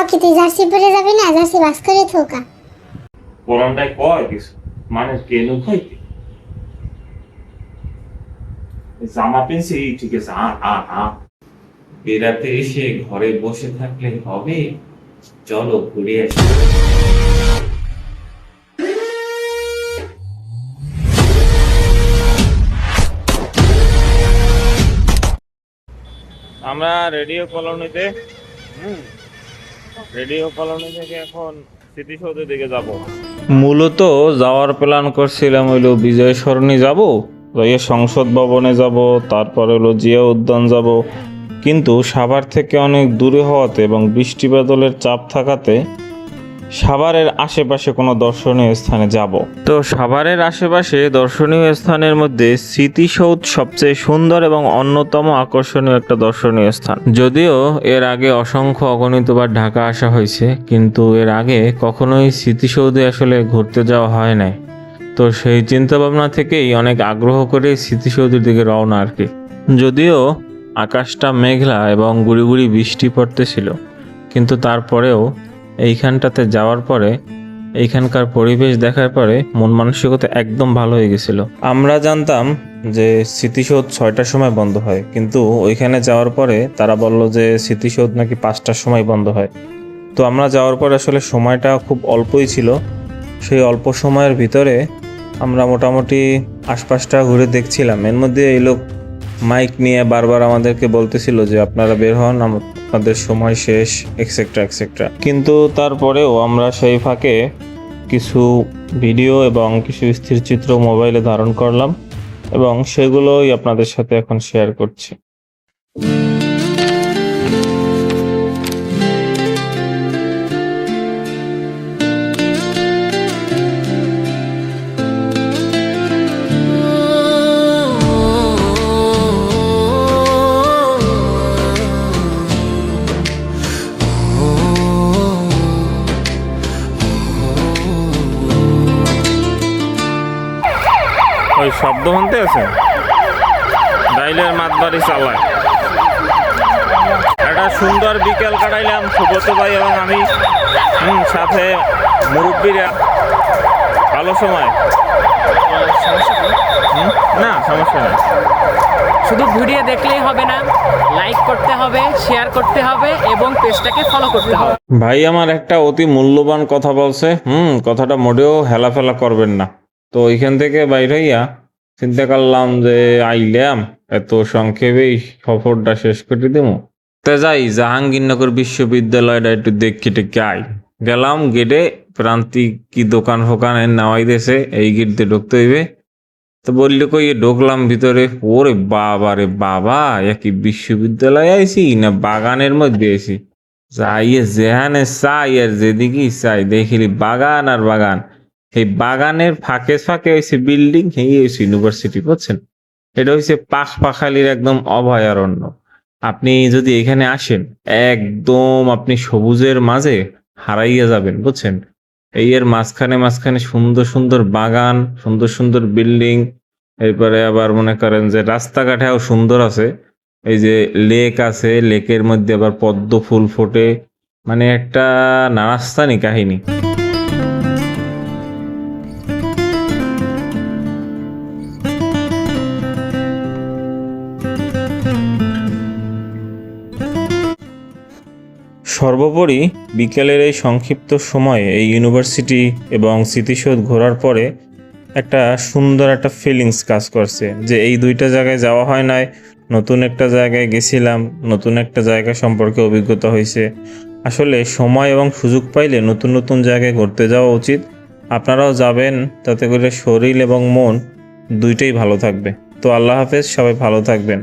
কি তুই জার্সি পরে যাবি না? জার্সি বাস করে থোকা কোরআনটাই কয় কিছু মানে কেন খাইতে জামা পেন্সি ঠিক আছে বেড়াতে এসে ঘরে বসে থাকলে হবে, চলো ঘুরে আসি। আমরা রেডিও কলোনি থেকে এখন স্মৃতিসৌধের দিকে যাব। মূলত যাওয়ার প্ল্যান করছিলাম হইলো বিজয় সরণি যাব, সংসদ ভবনে যাব, তারপরে হলো জিয়া উদ্যান যাব, কিন্তু সাভার থেকে অনেক দূরে হওয়াতে এবং বৃষ্টি বাদলের চাপ থাকাতে সাভারের আশেপাশে কোনো দর্শনীয় স্থানে যাব। তো সাভারের আশেপাশে দর্শনীয় স্থানের মধ্যে স্মৃতিসৌধ সবচেয়ে সুন্দর এবং অন্যতম আকর্ষণীয় একটা দর্শনীয় স্থান। যদিও এর আগে অসংখ্য অগণিতবার ঢাকা আসা হয়েছে, কিন্তু এর আগে কখনোই স্মৃতিসৌধে আসলে ঘুরতে যাওয়া হয় নাই। তো সেই চিন্তা ভাবনা থেকেই অনেক আগ্রহ করে স্মৃতিসৌধের দিকে রওনা আর কি। যদিও আকাশটা মেঘলা এবং গুড়ি গুড়ি বৃষ্টি পড়তেছিল, কিন্তু তারপরেও এইখানটাতে যাওয়ার পরে এইখানকার পরিবেশ দেখার পরে মন মানসিকতা একদম ভালো হয়ে গেছিল। আমরা জানতাম যে স্মৃতিসৌধ 6টার সময় বন্ধ হয়, কিন্তু ওইখানে যাওয়ার পরে তারা বলল যে স্মৃতিসৌধ নাকি 5টার সময় বন্ধ হয়। তো আমরা যাওয়ার পরে আসলে সময়টা খুব অল্পই ছিল। সেই অল্প সময়ের ভিতরে আমরা মোটামুটি আশপাশটা ঘুরে দেখছিলাম। এর মধ্যে এই লোক মাইক নিয়ে বারবার আমাদেরকে বলতেছিল যে আপনারা বের হন, আপনাদের সময় শেষ, এক্সেট্রা এক্সেট্রা। কিন্তু তারপরেও আমরা সেই ফাঁকে কিছু ভিডিও এবং কিছু স্থিরচিত্র মোবাইলে ধারণ করলাম এবং সেগুলোই আপনাদের সাথে এখন শেয়ার করছি। ওই শব্দ শুনতে আছে, ডাইলের মাতবাড়ি চালায়। একটা সুন্দর বিকেল কাটাইলাম সুব্রত ভাই এবং আমি, সাথে মুরব্বীরা। ভালো সময়, না সমস্যা নেই। শুধু ভিডিও দেখলেই হবে না, লাইক করতে হবে, শেয়ার করতে হবে এবং পেজটাকে ফলো করতে হবে। ভাই আমার একটা অতি মূল্যবান কথা বলছে, কথাটা মোটেও হেলাফেলা করবেন না। তো ওইখান থেকে বাইর হইয়া চিন্তা করলাম যে আইলাম এত সংক্ষেপেই সফরটা শেষ করে দেবো, তা যাই জাহাঙ্গীরনগর বিশ্ববিদ্যালয়টা একটু দেখে টেকে আই। গেলাম গেটে, প্রান্তিক কি দোকান ফোকান নামাই দিয়েছে, এই গেট দিয়ে ঢুকতে হইবে। তো বললে কই ঢুকলাম ভিতরে, ওরে বাবা রে বাবা, একই বিশ্ববিদ্যালয়ে আইছি না বাগানের মধ্যে আইছি। যাইয়ে যেখানে চাই আর যেদিকেই চাই দেখিলি বাগান আর বাগান। এই বাগানের ফাঁকে ফাঁকে হয়েছে বিল্ডিং, এই হয়েছে ইউনিভার্সিটি, বুঝছেন? এটা হচ্ছে পাখপাখালির একদম অভয়ারণ্য। আপনি যদি এখানে আসেন একদম আপনি সবুজের মাঝে হারাইয়া যাবেন, বুঝছেন? এই এর মাঝখানে মাঝখানে সুন্দর সুন্দর বাগান, সুন্দর সুন্দর বিল্ডিং, এরপরে আবার মনে করেন যে রাস্তাঘাটেও সুন্দর আছে। এই যে লেক আছে, লেকের মধ্যে আবার পদ্ম ফুল ফোটে, মানে একটা নানাস্তানি কাহিনী। সর্বোপরি বিকেলের এই সংক্ষিপ্ত সময়ে এই ইউনিভার্সিটি এবং স্মৃতিসৌধ ঘোরার পরে একটা সুন্দর একটা ফিলিংস কাজ করছে যে এই দুইটা জায়গায় যাওয়া হয় নাই, নতুন একটা জায়গায় গেছিলাম, নতুন একটা জায়গা সম্পর্কে অভিজ্ঞতা হয়েছে। আসলে সময় এবং সুযোগ পাইলে নতুন নতুন জায়গায় ঘুরতে যাওয়া উচিত। আপনারাও যাবেন, তাতে করে শরীর এবং মন দুইটাই ভালো থাকবে। তো আল্লাহ হাফেজ, সবাই ভালো থাকবেন।